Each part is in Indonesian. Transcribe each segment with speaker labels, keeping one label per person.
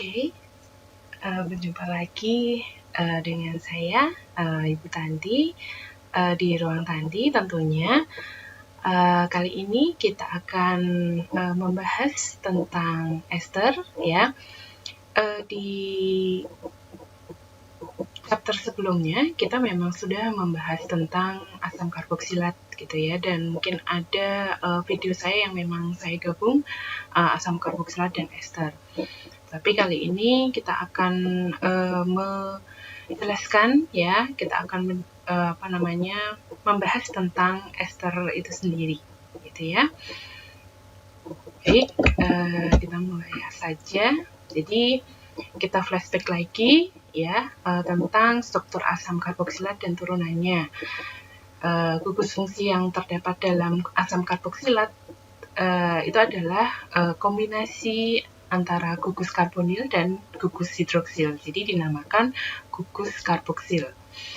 Speaker 1: Oke, berjumpa lagi dengan saya, Ibu Tanti, di Ruang Tanti tentunya. Kali ini kita akan membahas tentang ester, ya. Di chapter sebelumnya kita memang sudah membahas tentang asam karboksilat gitu ya, dan mungkin ada video saya yang memang saya gabung asam karboksilat dan ester. Tapi kali ini kita akan menjelaskan ya, kita akan membahas tentang ester itu sendiri, gitu ya. Baik, kita mulai saja. Jadi kita flashback lagi ya tentang struktur asam karboksilat dan turunannya. Gugus fungsi yang terdapat dalam asam karboksilat itu adalah kombinasi antara gugus karbonil dan gugus hidroksil. Jadi dinamakan gugus karboksil.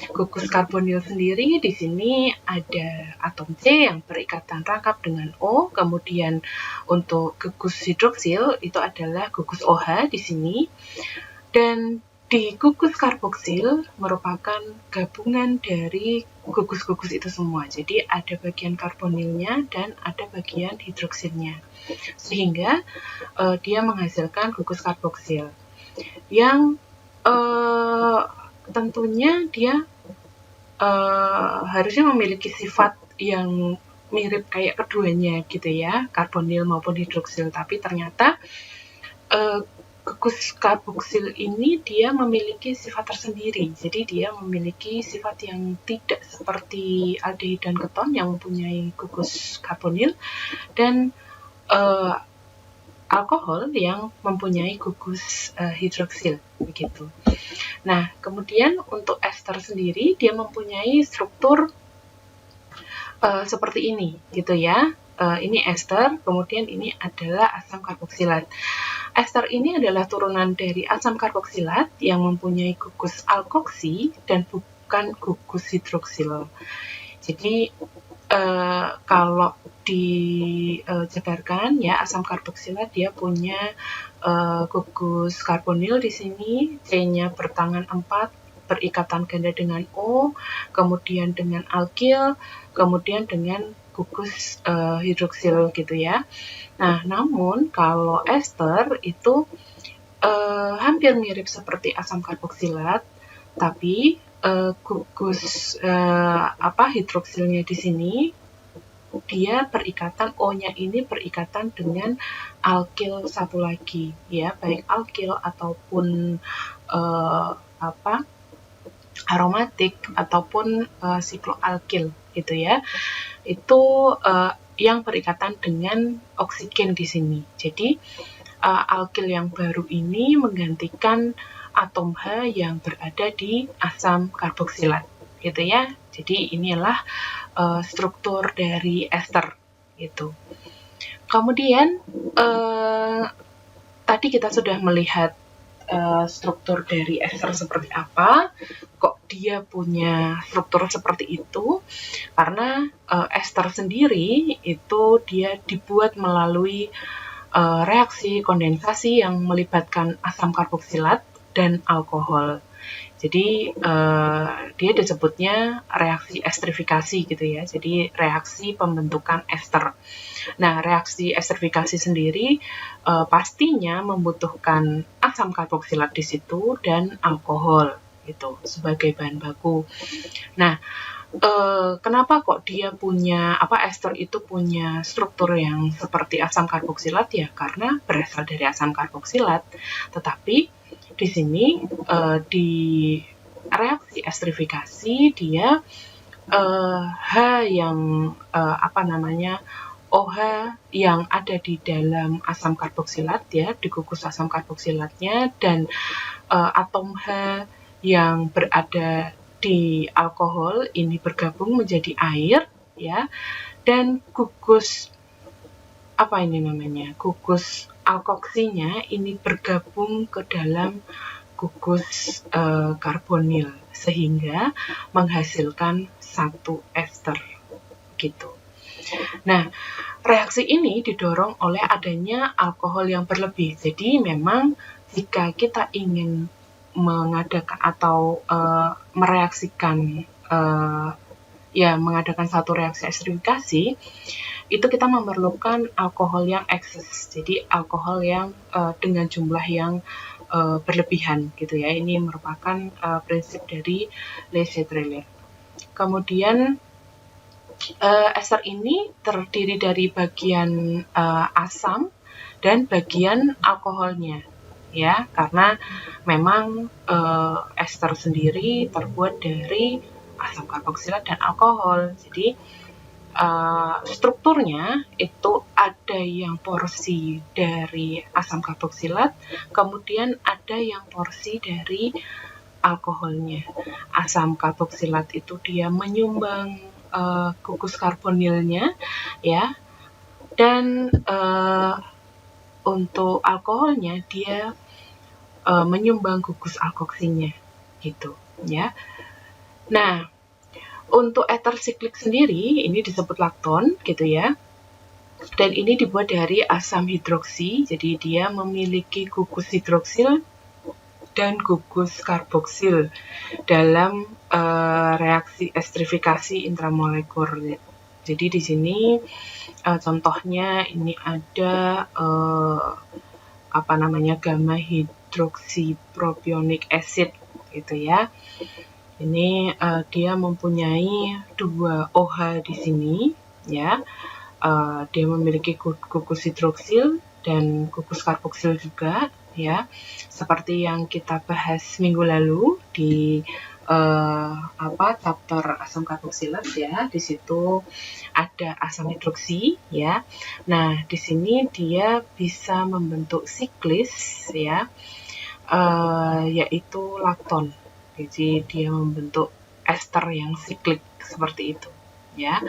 Speaker 1: Gugus karbonil sendiri di sini ada atom C yang berikatan rangkap dengan O. Kemudian untuk gugus hidroksil itu adalah gugus OH di sini. Dan di gugus karboksil merupakan gabungan dari gugus-gugus itu semua. Jadi ada bagian karbonilnya dan ada bagian hidroksilnya. Sehingga dia menghasilkan gugus karboksil. Yang tentunya dia harusnya memiliki sifat yang mirip kayak keduanya gitu ya, karbonil maupun hidroksil. Tapi ternyata gugus karboksil ini dia memiliki sifat tersendiri. Jadi dia memiliki sifat yang tidak seperti aldehid dan keton yang mempunyai gugus karbonil dan alkohol yang mempunyai gugus hidroksil begitu. Nah, kemudian untuk ester sendiri dia mempunyai struktur seperti ini gitu ya. Ini ester, kemudian ini adalah asam karboksilat. Ester ini adalah turunan dari asam karboksilat yang mempunyai gugus alkoksi dan bukan gugus hidroksil. Jadi kalau dijabarkan ya, asam karboksilat dia punya gugus karbonil di sini, C-nya bertangan 4, berikatan ganda dengan O, kemudian dengan alkil, kemudian dengan gugus hidroksil gitu ya. Nah, namun kalau ester itu hampir mirip seperti asam karboksilat, tapi gugus hidroksilnya di sini dia berikatan, O-nya ini berikatan dengan alkil satu lagi ya, baik alkil ataupun aromatik ataupun sikloalkil gitu ya. Itu yang berikatan dengan oksigen di sini. Jadi alkil yang baru ini menggantikan atom H yang berada di asam karboksilat gitu ya. Jadi inilah struktur dari ester gitu. Kemudian tadi kita sudah melihat struktur dari ester seperti apa. Kok dia punya struktur seperti itu? Karena ester sendiri itu dia dibuat melalui reaksi kondensasi yang melibatkan asam karboksilat dan alkohol. Jadi dia disebutnya reaksi estrifikasi gitu ya. Jadi reaksi pembentukan ester. Nah, reaksi estrifikasi sendiri pastinya membutuhkan asam karboksilat di situ dan alkohol gitu sebagai bahan baku. Nah, kenapa kok dia punya ester itu punya struktur yang seperti asam karboksilat ya? Karena berasal dari asam karboksilat. Tetapi di sini di reaksi estrifikasi dia H yang OH yang ada di dalam asam karboksilat ya, di gugus asam karboksilatnya, dan atom H yang berada di alkohol ini bergabung menjadi air ya, dan gugus gugus alkoksinya ini bergabung ke dalam gugus karbonil sehingga menghasilkan satu ester gitu. Nah, reaksi ini didorong oleh adanya alkohol yang berlebih. Jadi memang jika kita ingin mengadakan atau mereaksikan mengadakan satu reaksi esterifikasi, itu kita memerlukan alkohol yang ekses. Jadi alkohol yang dengan jumlah yang berlebihan gitu ya. Ini merupakan prinsip dari Le Chatelier. Kemudian ester ini terdiri dari bagian asam dan bagian alkoholnya, ya, karena memang ester sendiri terbuat dari asam karboksilat dan alkohol. Jadi strukturnya itu ada yang porsi dari asam karboksilat, kemudian ada yang porsi dari alkoholnya. Asam karboksilat itu dia menyumbang gugus karbonilnya, ya, dan untuk alkoholnya dia menyumbang gugus alkoksinya, gitu, ya. Nah, untuk ether siklik sendiri ini disebut lakton, gitu ya. Dan ini dibuat dari asam hidroksi, jadi dia memiliki gugus hidroksil dan gugus karboksil dalam reaksi esterifikasi intramolekuler. Jadi di sini contohnya ini ada gamma hidroksipropionik acid, gitu ya. Ini dia mempunyai 2 OH di sini, ya. Dia memiliki gugus hidroksil dan gugus karboksil juga, ya. Seperti yang kita bahas minggu lalu di chapter asam karboksilat, ya. Di situ ada asam hidroksi, ya. Nah, di sini dia bisa membentuk siklis, ya, yaitu lakton. Jadi dia membentuk ester yang siklik seperti itu, ya.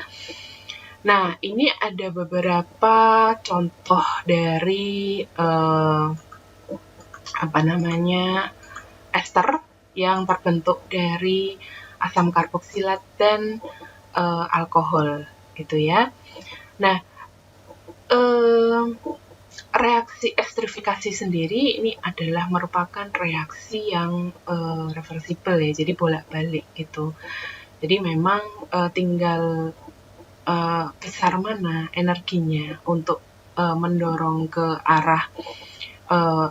Speaker 1: Nah, ini ada beberapa contoh dari ester yang terbentuk dari asam karboksilat dan alkohol, gitu ya. Nah, reaksi esterifikasi sendiri ini adalah merupakan reaksi yang reversibel, ya, jadi bolak-balik gitu. Jadi memang tinggal besar mana energinya untuk mendorong ke arah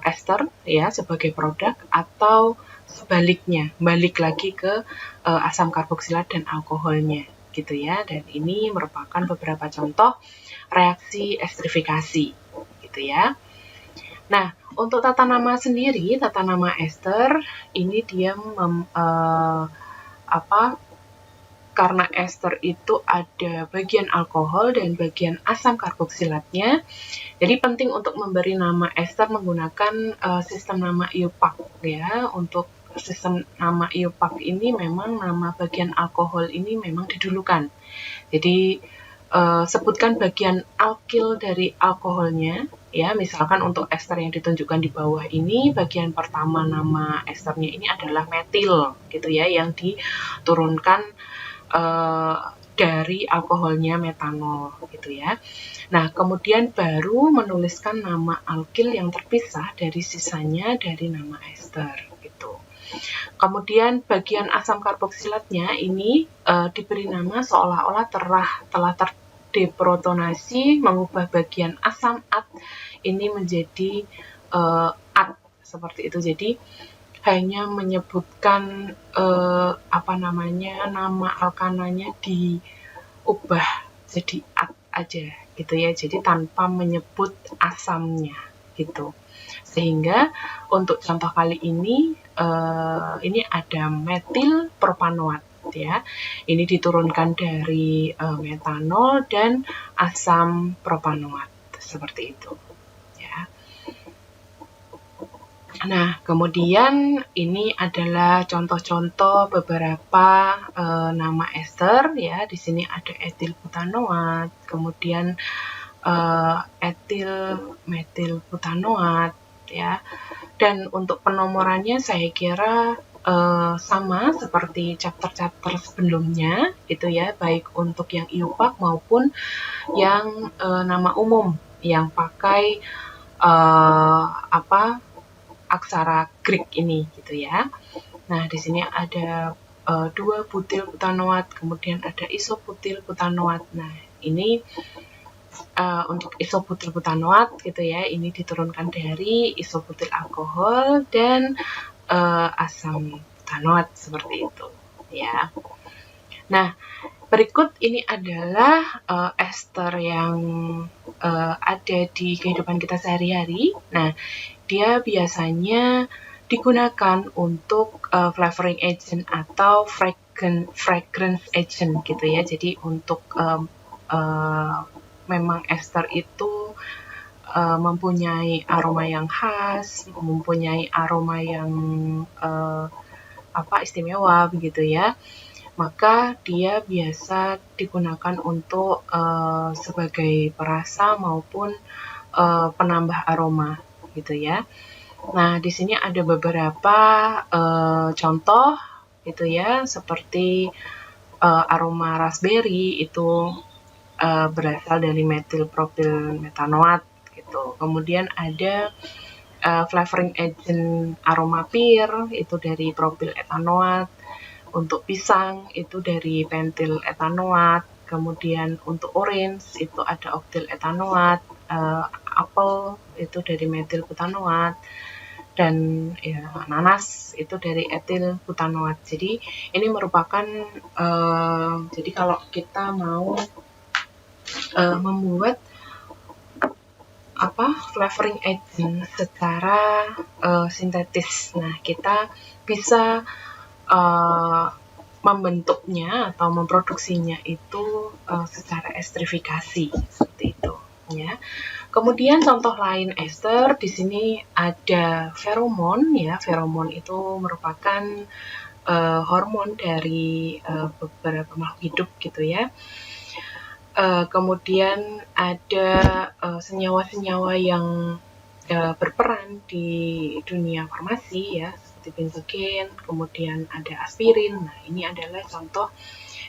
Speaker 1: ester, ya, sebagai produk, atau sebaliknya balik lagi ke asam karboksilat dan alkoholnya, gitu ya. Dan ini merupakan beberapa contoh reaksi esterifikasi, gitu ya. Nah, untuk tata nama sendiri, tata nama ester ini dia karena ester itu ada bagian alkohol dan bagian asam karboksilatnya, jadi penting untuk memberi nama ester menggunakan sistem nama IUPAC, ya. Untuk sistem nama IUPAC ini memang nama bagian alkohol ini memang didulukan. Jadi sebutkan bagian alkil dari alkoholnya, ya. Misalkan untuk ester yang ditunjukkan di bawah ini, bagian pertama nama esternya ini adalah metil, gitu ya, yang diturunkan dari alkoholnya metanol, gitu ya. Nah, kemudian baru menuliskan nama alkil yang terpisah dari sisanya dari nama ester, gitu. Kemudian bagian asam karboksilatnya ini diberi nama seolah-olah telah terdeprotonasi, mengubah bagian asam at ini menjadi at, seperti itu. Jadi hanya menyebutkan nama alkananya diubah jadi at aja, gitu ya. Jadi tanpa menyebut asamnya, gitu. Sehingga untuk contoh kali ini ada metil propanoat, ya. Ini diturunkan dari metanol dan asam propanoat, seperti itu, ya. Nah, kemudian ini adalah contoh-contoh beberapa nama ester, ya. Di sini ada etil butanoat, kemudian etil metil butanoat, ya. Dan untuk penomorannya saya kira sama seperti chapter-chapter sebelumnya, gitu ya, baik untuk yang IUPAC maupun yang nama umum yang pakai aksara Greek ini gitu ya. Nah, di sini ada 2 butil butanoat, kemudian ada isobutil butanoat. Nah, ini untuk isobutil butanoat gitu ya, ini diturunkan dari isobutil alkohol dan asam butanoat seperti itu ya. Nah, berikut ini adalah ester yang ada di kehidupan kita sehari-hari. Nah, dia biasanya digunakan untuk flavoring agent atau fragrance agent gitu ya. Jadi untuk memang ester itu mempunyai aroma yang khas, mempunyai aroma yang istimewa begitu ya. Maka dia biasa digunakan untuk sebagai perasa maupun penambah aroma gitu ya. Nah, di sini ada beberapa contoh gitu ya, seperti aroma raspberry itu berasal dari metilpropil metanoat gitu. Kemudian ada flavoring agent aroma pear itu dari propil etanoat. Untuk pisang itu dari pentil etanoat, kemudian untuk orange itu ada oktil etanoat, apel itu dari metil butanoat, dan ya, nanas itu dari etil butanoat. Jadi ini merupakan jadi kalau kita mau membuat flavoring agent secara sintetis, nah kita bisa membentuknya atau memproduksinya itu secara esterifikasi seperti itu ya. Kemudian contoh lain ester di sini ada feromon ya. Feromon itu merupakan hormon dari beberapa makhluk hidup gitu ya. Kemudian ada senyawa-senyawa yang berperan di dunia farmasi ya, seperti benzogen, kemudian ada aspirin. Nah, ini adalah contoh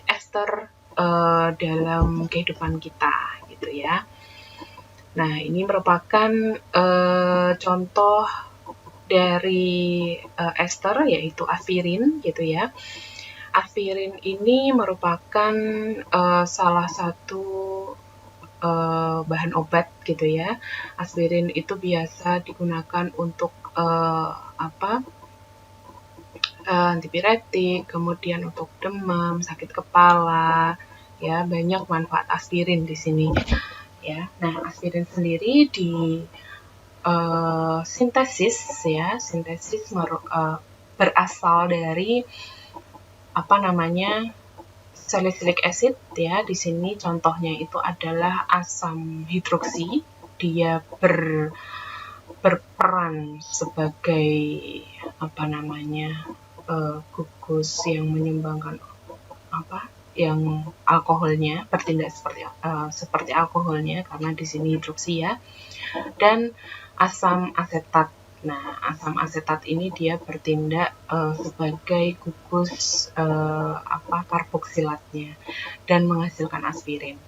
Speaker 1: ester dalam kehidupan kita gitu ya. Nah, ini merupakan contoh dari ester yaitu aspirin gitu ya. Aspirin ini merupakan salah satu bahan obat gitu ya. Aspirin itu biasa digunakan untuk antipiretik, kemudian untuk demam, sakit kepala, ya banyak manfaat aspirin di sini. Ya, nah aspirin sendiri di sintesis berasal dari salicylic acid ya. Di sini contohnya itu adalah asam hidroksi. Dia berperan sebagai gugus yang menyumbangkan yang alkoholnya, bertindak seperti alkoholnya karena di sini hidroksi ya. Dan asam asetat. Nah, asam asetat ini dia bertindak sebagai gugus karboksilatnya dan menghasilkan aspirin.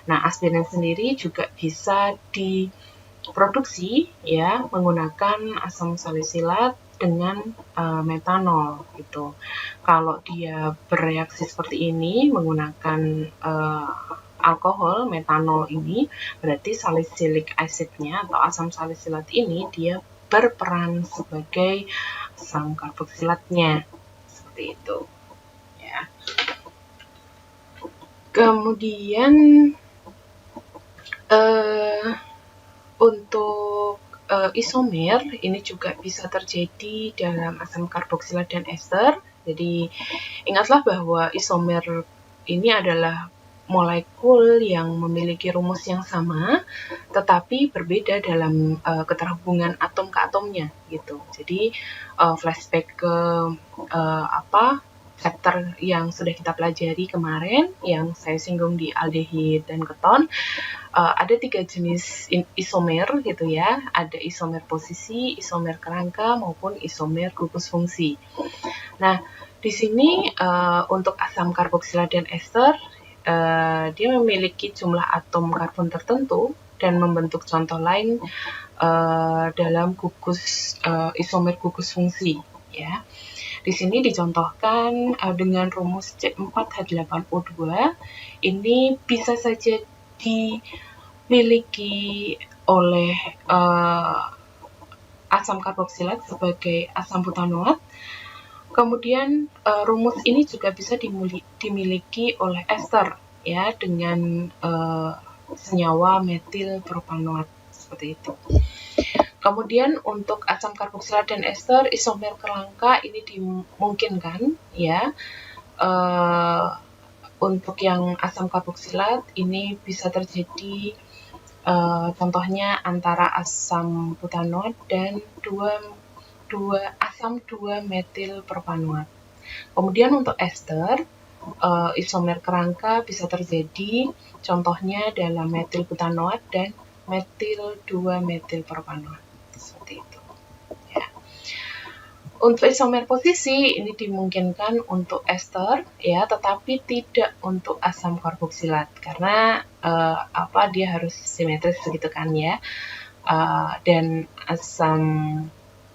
Speaker 1: Nah, aspirin sendiri juga bisa diproduksi ya menggunakan asam salisilat dengan metanol gitu. Kalau dia bereaksi seperti ini menggunakan alkohol metanol ini, berarti salicylic acid-nya atau asam salisilat ini dia berperan sebagai asam karboksilatnya seperti itu ya. Kemudian untuk isomer ini juga bisa terjadi dalam asam karboksilat dan ester. Jadi ingatlah bahwa isomer ini adalah molekul yang memiliki rumus yang sama, tetapi berbeda dalam keterhubungan atom ke atomnya gitu. Jadi flashback ke chapter yang sudah kita pelajari kemarin, yang saya singgung di aldehid dan keton, ada 3 jenis isomer gitu ya. Ada isomer posisi, isomer kerangka, maupun isomer gugus fungsi. Nah, di sini untuk asam karboksilat dan ester, dia memiliki jumlah atom karbon tertentu dan membentuk contoh lain dalam gugus isomer gugus fungsi, ya. Di sini dicontohkan dengan rumus C4H8O2, ini bisa saja dimiliki oleh asam karboksilat sebagai asam butanoat. Kemudian rumus ini juga bisa dimiliki oleh ester, ya, dengan senyawa metil propanoat seperti itu. Kemudian untuk asam karboksilat dan ester isomer kerangka ini dimungkinkan, ya. Untuk yang asam karboksilat ini bisa terjadi contohnya antara asam butanoat dan asam 2-metil propanoat. Kemudian untuk ester isomer kerangka bisa terjadi contohnya dalam metil butanoat dan metil 2-metil propanoat. Seperti itu, ya. Untuk isomer posisi ini dimungkinkan untuk ester, ya, tetapi tidak untuk asam karboksilat karena dia harus simetris begitu kan, ya. Dan asam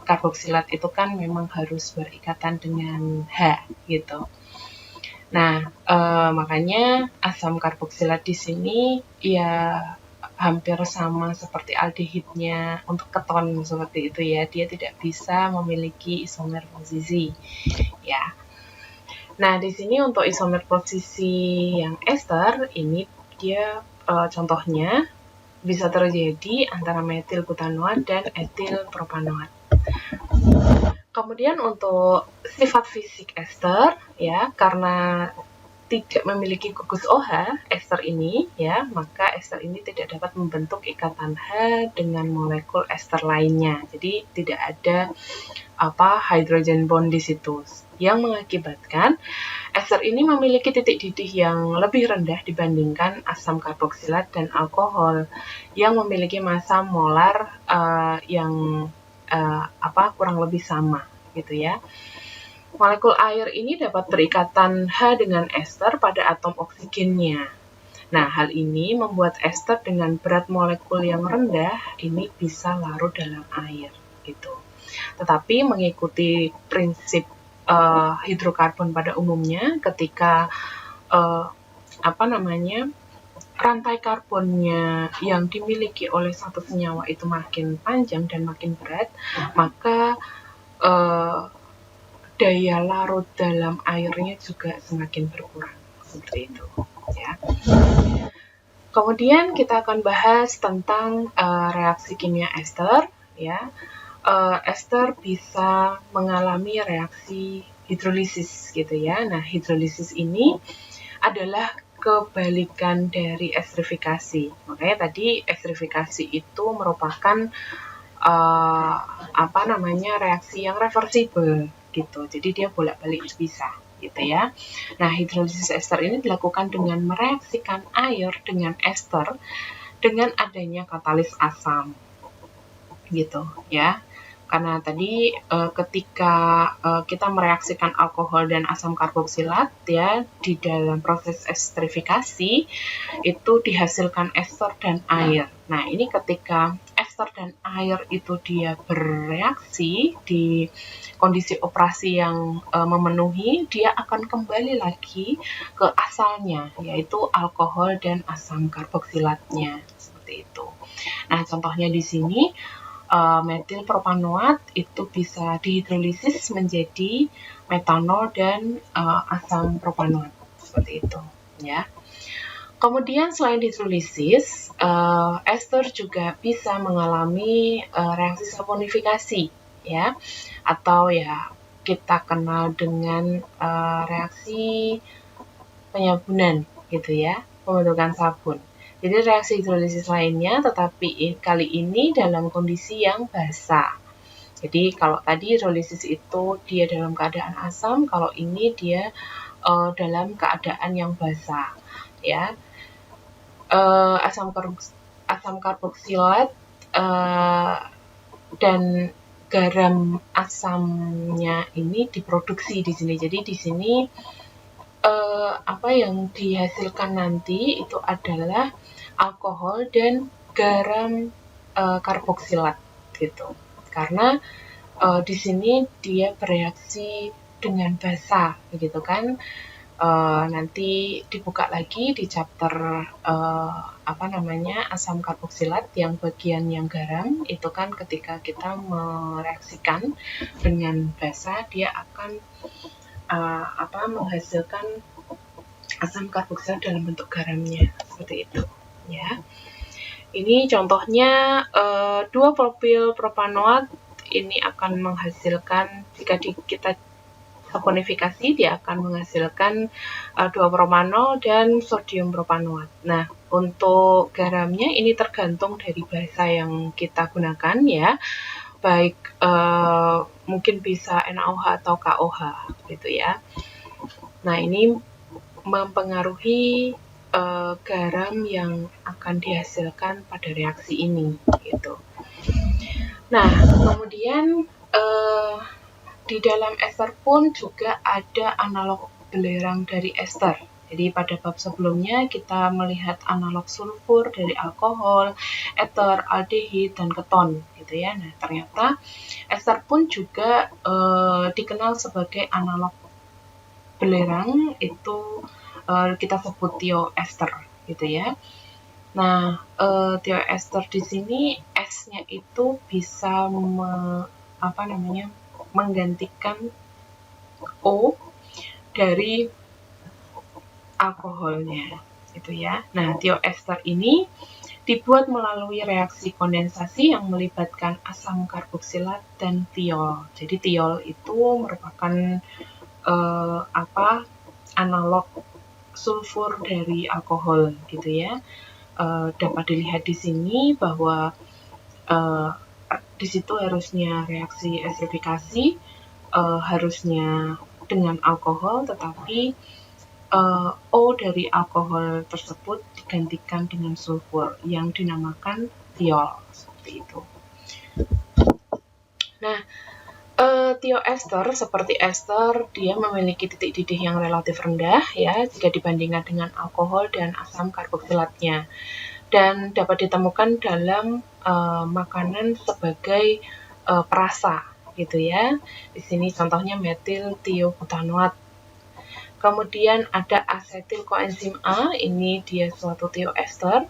Speaker 1: karboksilat itu kan memang harus berikatan dengan H gitu. Nah, makanya asam karboksilat di sini ya hampir sama seperti aldehidnya untuk keton seperti itu, ya. Dia tidak bisa memiliki isomer posisi, ya. Nah, di sini untuk isomer posisi yang ester ini dia contohnya bisa terjadi antara metil butanoat dan etil propanoat. Kemudian untuk sifat fisik ester, ya, karena tidak memiliki gugus OH ester ini, ya, maka ester ini tidak dapat membentuk ikatan H dengan molekul ester lainnya. Jadi tidak ada hydrogen bond di situ yang mengakibatkan ester ini memiliki titik didih yang lebih rendah dibandingkan asam karboksilat dan alkohol yang memiliki massa molar yang kurang lebih sama gitu, ya. Molekul air ini dapat berikatan H dengan ester pada atom oksigennya. Nah, hal ini membuat ester dengan berat molekul yang rendah ini bisa larut dalam air, gitu. Tetapi mengikuti prinsip hidrokarbon pada umumnya, ketika rantai karbonnya yang dimiliki oleh satu senyawa itu makin panjang dan makin berat, maka daya larut dalam airnya juga semakin berkurang, seperti itu, ya. Kemudian kita akan bahas tentang reaksi kimia ester, ya. Ester bisa mengalami reaksi hidrolisis, gitu, ya. Nah, hidrolisis ini adalah kebalikan dari esterifikasi. Makanya tadi esterifikasi itu merupakan reaksi yang reversibel gitu. Jadi dia bolak-balik bisa gitu, ya. Nah, hidrolisis ester ini dilakukan dengan mereaksikan air dengan ester dengan adanya katalis asam gitu, ya. Karena tadi ketika kita mereaksikan alkohol dan asam karboksilat, ya, di dalam proses esterifikasi itu dihasilkan ester dan air. Nah, ini ketika ester dan air itu dia bereaksi di kondisi operasi yang memenuhi, dia akan kembali lagi ke asalnya, yaitu alkohol dan asam karboksilatnya, seperti itu. Nah, contohnya di sini metil propanoat itu bisa dihidrolisis menjadi metanol dan asam propanoat, seperti itu, ya. Kemudian selain hidrolisis, ester juga bisa mengalami reaksi saponifikasi, ya, atau ya kita kenal dengan reaksi penyabunan, gitu, ya, pembentukan sabun. Jadi reaksi hidrolisis lainnya, tetapi kali ini dalam kondisi yang basah. Jadi kalau tadi hidrolisis itu dia dalam keadaan asam, kalau ini dia dalam keadaan yang basah, ya. Asam karboksilat dan garam asamnya ini diproduksi di sini. Jadi di sini yang dihasilkan nanti itu adalah alkohol dan garam karboksilat gitu. Karena di sini dia bereaksi dengan basa, begitu kan? Nanti dibuka lagi di chapter asam karboksilat yang bagian yang garam itu kan ketika kita mereaksikan dengan basa dia akan menghasilkan asam karboksilat dalam bentuk garamnya seperti itu ya. Ini contohnya 2 propil propanoat ini akan menghasilkan jika kita saponifikasi dia akan menghasilkan 2 propanol dan sodium propanoat. Nah, untuk garamnya ini tergantung dari basa yang kita gunakan ya. Baik mungkin bisa NaOH atau KOH gitu ya. Nah, ini mempengaruhi garam yang akan dihasilkan pada reaksi ini gitu. Nah, kemudian di dalam ester pun juga ada analog belerang dari ester. Jadi pada bab sebelumnya kita melihat analog sulfur dari alkohol, eter, aldehid, dan keton gitu ya. Nah, ternyata ester pun juga dikenal sebagai analog belerang, itu kita sebut thioester gitu ya. Nah, thioester di sini S-nya itu bisa menggantikan O dari alkoholnya gitu ya. Nah, thioester ini dibuat melalui reaksi kondensasi yang melibatkan asam karboksilat dan thiol. Jadi thiol itu merupakan analog sulfur dari alkohol gitu ya. Dapat dilihat di sini bahwa di situ harusnya reaksi esterifikasi harusnya dengan alkohol, tetapi O dari alkohol tersebut digantikan dengan sulfur yang dinamakan thiol seperti itu. Nah, thioester seperti ester dia memiliki titik didih yang relatif rendah ya jika dibandingkan dengan alkohol dan asam karboksilatnya, dan dapat ditemukan dalam makanan sebagai perasa gitu ya. Di sini contohnya metil thiobutanoat. Kemudian ada asetil koenzim A, ini dia suatu thioester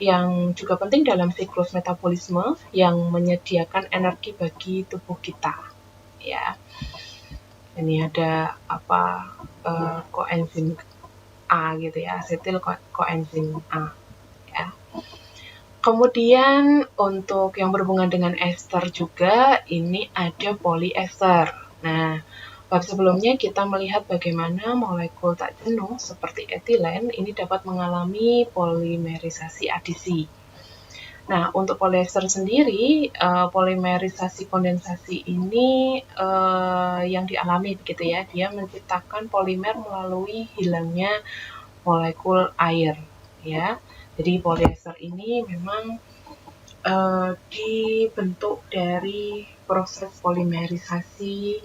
Speaker 1: yang juga penting dalam siklus metabolisme yang menyediakan energi bagi tubuh kita ya. Ini ada koenzim A gitu ya, asetil koenzim A ya. Kemudian untuk yang berhubungan dengan ester juga ini ada polyester. Nah, bab sebelumnya kita melihat bagaimana molekul tak jenuh seperti etilen ini dapat mengalami polimerisasi adisi. Nah, untuk polyester sendiri, polimerisasi kondensasi ini yang dialami begitu ya, dia menciptakan polimer melalui hilangnya molekul air ya. Jadi polyester ini memang dibentuk dari proses polimerisasi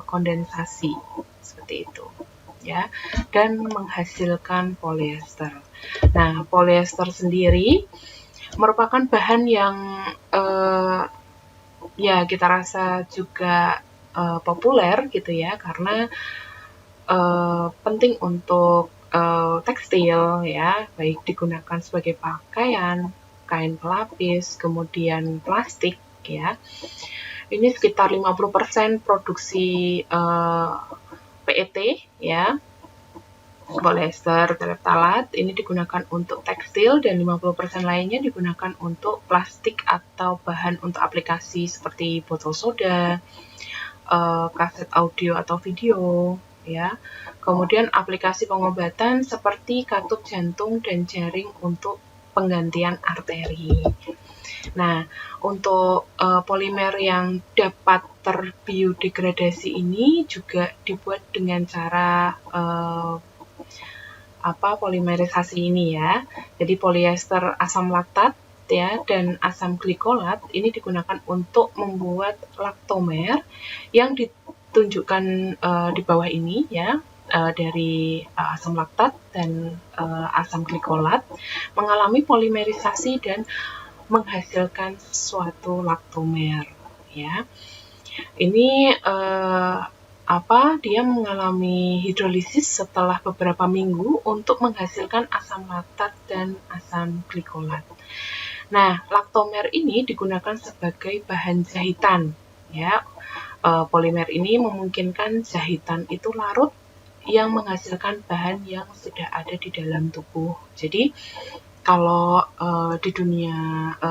Speaker 1: kondensasi seperti itu ya, dan menghasilkan polyester. Nah, polyester sendiri merupakan bahan yang ya kita rasa juga populer gitu ya, karena penting untuk tekstil ya, baik digunakan sebagai pakaian, kain pelapis, kemudian plastik ya. Ini sekitar 50% produksi PET ya, polyester tereptalat ini digunakan untuk tekstil, dan 50% lainnya digunakan untuk plastik atau bahan untuk aplikasi seperti botol soda, kaset audio atau video ya. Kemudian aplikasi pengobatan seperti katup jantung dan jaring untuk penggantian arteri. Nah, untuk polimer yang dapat terbiodegradasi ini juga dibuat dengan cara polimerisasi ini ya. Jadi polyester asam laktat ya dan asam glikolat ini digunakan untuk membuat laktomer yang ditunjukkan di bawah ini ya. Dari asam laktat dan asam glikolat mengalami polimerisasi dan menghasilkan suatu laktomer, ya. Ini dia mengalami hidrolisis setelah beberapa minggu untuk menghasilkan asam laktat dan asam glikolat. Nah, laktomer ini digunakan sebagai bahan jahitan, ya. Polimer ini memungkinkan jahitan itu larut yang menghasilkan bahan yang sudah ada di dalam tubuh. Jadi kalau di dunia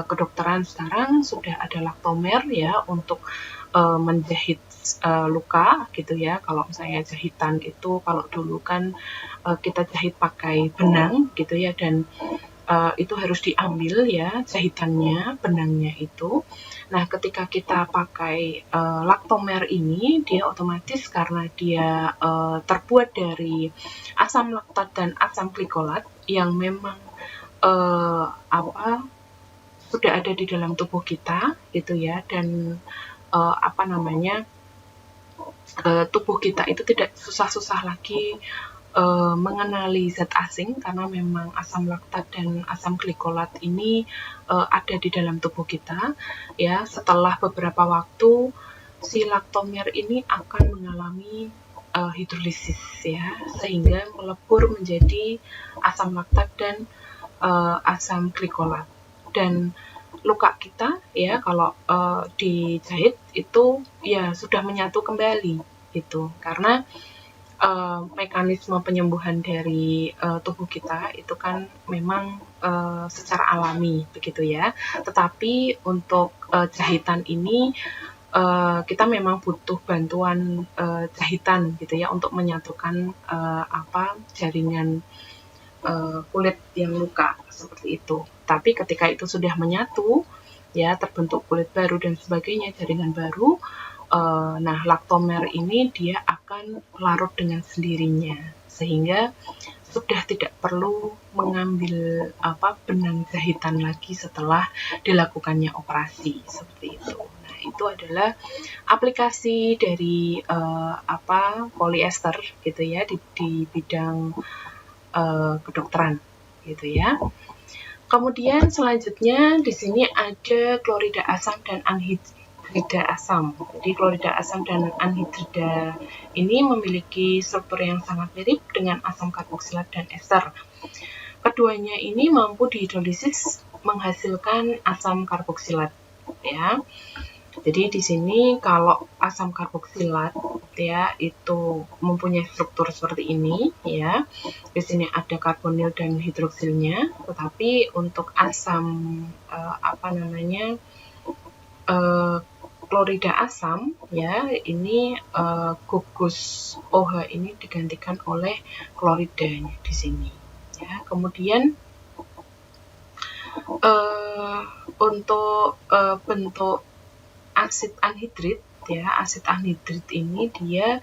Speaker 1: kedokteran sekarang sudah ada laktomer, ya, untuk menjahit luka gitu, ya. Kalau misalnya jahitan itu kalau dulu kan kita jahit pakai benang gitu, ya, dan itu harus diambil, ya, jahitannya, benangnya itu. Nah, ketika kita pakai laktomer ini, dia otomatis karena dia terbuat dari asam laktat dan asam glikolat yang memang sudah ada di dalam tubuh kita gitu, ya, dan tubuh kita itu tidak susah-susah lagi mengenali zat asing karena memang asam laktat dan asam glikolat ini ada di dalam tubuh kita, ya. Setelah beberapa waktu si laktomer ini akan mengalami hidrolisis, ya, sehingga melebur menjadi asam laktat dan asam glikolat. Dan luka kita, ya, kalau dijahit itu ya sudah menyatu kembali gitu, karena mekanisme penyembuhan dari tubuh kita itu kan memang secara alami begitu, ya. Tetapi untuk jahitan ini kita memang butuh bantuan jahitan gitu, ya, untuk menyatukan jaringan kulit yang luka seperti itu. Tapi ketika itu sudah menyatu, ya, terbentuk kulit baru dan sebagainya, jaringan baru, nah, laktomer ini dia akan larut dengan sendirinya, sehingga sudah tidak perlu mengambil benang jahitan lagi setelah dilakukannya operasi seperti itu. Nah, itu adalah aplikasi dari polyester gitu, ya, di bidang kedokteran gitu, ya. Kemudian selanjutnya di sini ada klorida asam dan anhidrida asam. Jadi klorida asam dan anhidrida ini memiliki struktur yang sangat mirip dengan asam karboksilat dan ester. Keduanya ini mampu dihidrolisis menghasilkan asam karboksilat, ya. Jadi di sini kalau asam karboksilat, ya, itu mempunyai struktur seperti ini, ya. Di sini ada karbonil dan hidroksilnya, tetapi untuk asam klorida asam, ya, ini gugus OH ini digantikan oleh kloridanya di sini, ya. Kemudian untuk bentuk asid anhidrit, ya, asid anhidrit ini dia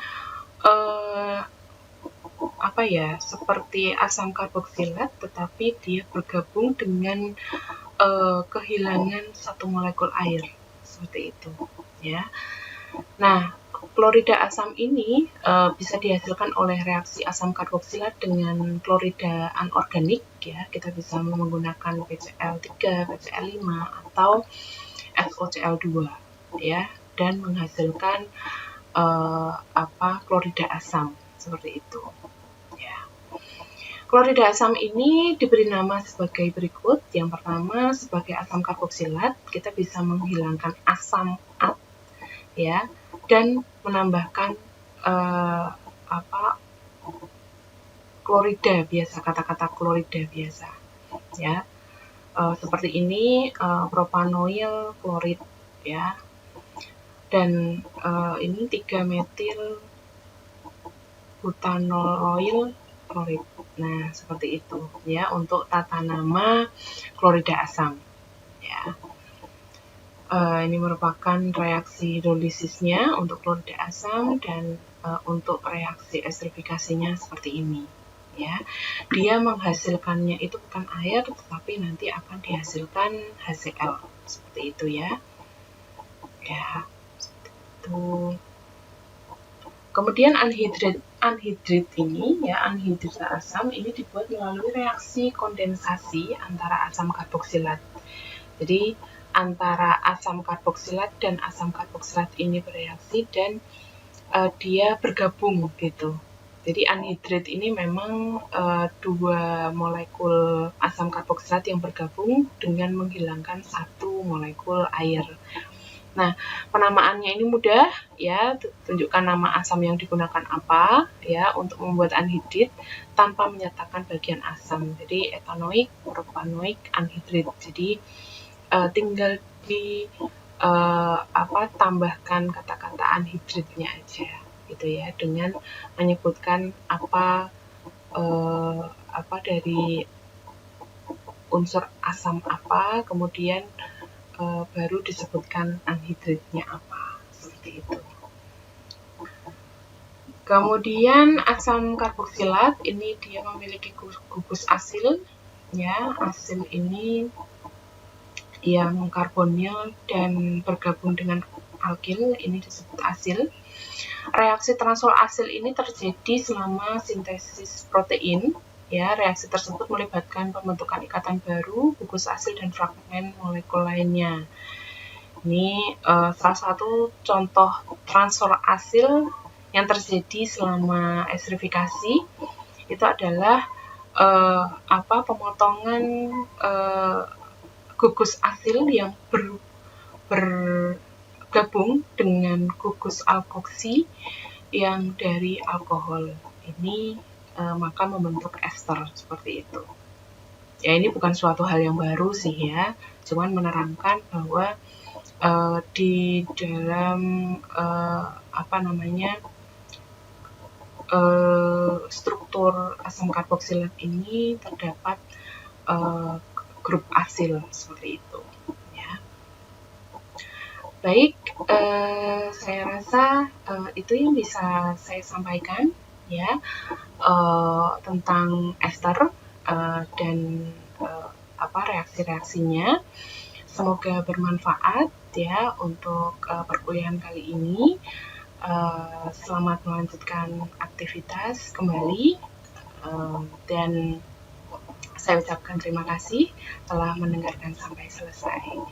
Speaker 1: seperti asam karboksilat, tetapi dia bergabung dengan kehilangan satu molekul air seperti itu, ya. Nah, klorida asam ini bisa dihasilkan oleh reaksi asam karboksilat dengan klorida anorganik, ya. Kita bisa menggunakan PCl3, PCl5 atau FOCl2, ya, dan menghasilkan klorida asam seperti itu, ya. Klorida asam ini diberi nama sebagai berikut. Yang pertama, sebagai asam karboksilat, kita bisa menghilangkan asam at, ya, dan menambahkan klorida biasa, kata-kata klorida biasa, ya. Seperti ini propanoil klorid, ya. Dan ini 3-metil butanol klorid. Nah, seperti itu, ya, untuk tata nama klorida asam, ya. Ini merupakan reaksi hidrolisisnya untuk klorida asam, dan untuk reaksi esterifikasinya seperti ini, ya. Dia menghasilkannya itu bukan air, tetapi nanti akan dihasilkan HCl seperti itu, ya. Ya, seperti itu. Kemudian anhidrit ini, ya, anhidrida asam ini dibuat melalui reaksi kondensasi antara asam karboksilat Jadi antara asam karboksilat dan asam karboksilat ini bereaksi dan dia bergabung gitu. Jadi anhidrit ini memang dua molekul asam karboksilat yang bergabung dengan menghilangkan satu molekul air. Nah, penamaannya ini mudah ya, tunjukkan nama asam yang digunakan apa ya untuk membuat anhidrit tanpa menyatakan bagian asam. Jadi etanoik, propanoik, anhidrit. Jadi tinggal di tambahkan kata-kata anhidritnya aja gitu ya, dengan menyebutkan apa dari unsur asam apa, kemudian baru disebutkan anhidritnya apa, seperti itu. Kemudian asam karboksilat ini dia memiliki gugus asil ya. Asil ini yang karbonil dan bergabung dengan alkil ini disebut asil. Reaksi transfer asil ini terjadi selama sintesis protein. Ya, reaksi tersebut melibatkan pembentukan ikatan baru, gugus asil dan fragmen molekul lainnya. Ini salah satu contoh transfer asil yang terjadi selama esterifikasi itu adalah pemotongan gugus asil yang bergabung dengan gugus alkoksi yang dari alkohol. Ini maka membentuk ester seperti itu. Ya, ini bukan suatu hal yang baru sih ya, cuman menerangkan bahwa di dalam struktur asam karboksilat ini terdapat grup asil seperti itu ya. Baik, saya rasa itu yang bisa saya sampaikan ya tentang ester dan reaksi-reaksinya. Semoga bermanfaat ya untuk perkuliahan kali ini. Selamat melanjutkan aktivitas kembali dan saya ucapkan terima kasih telah mendengarkan sampai selesai.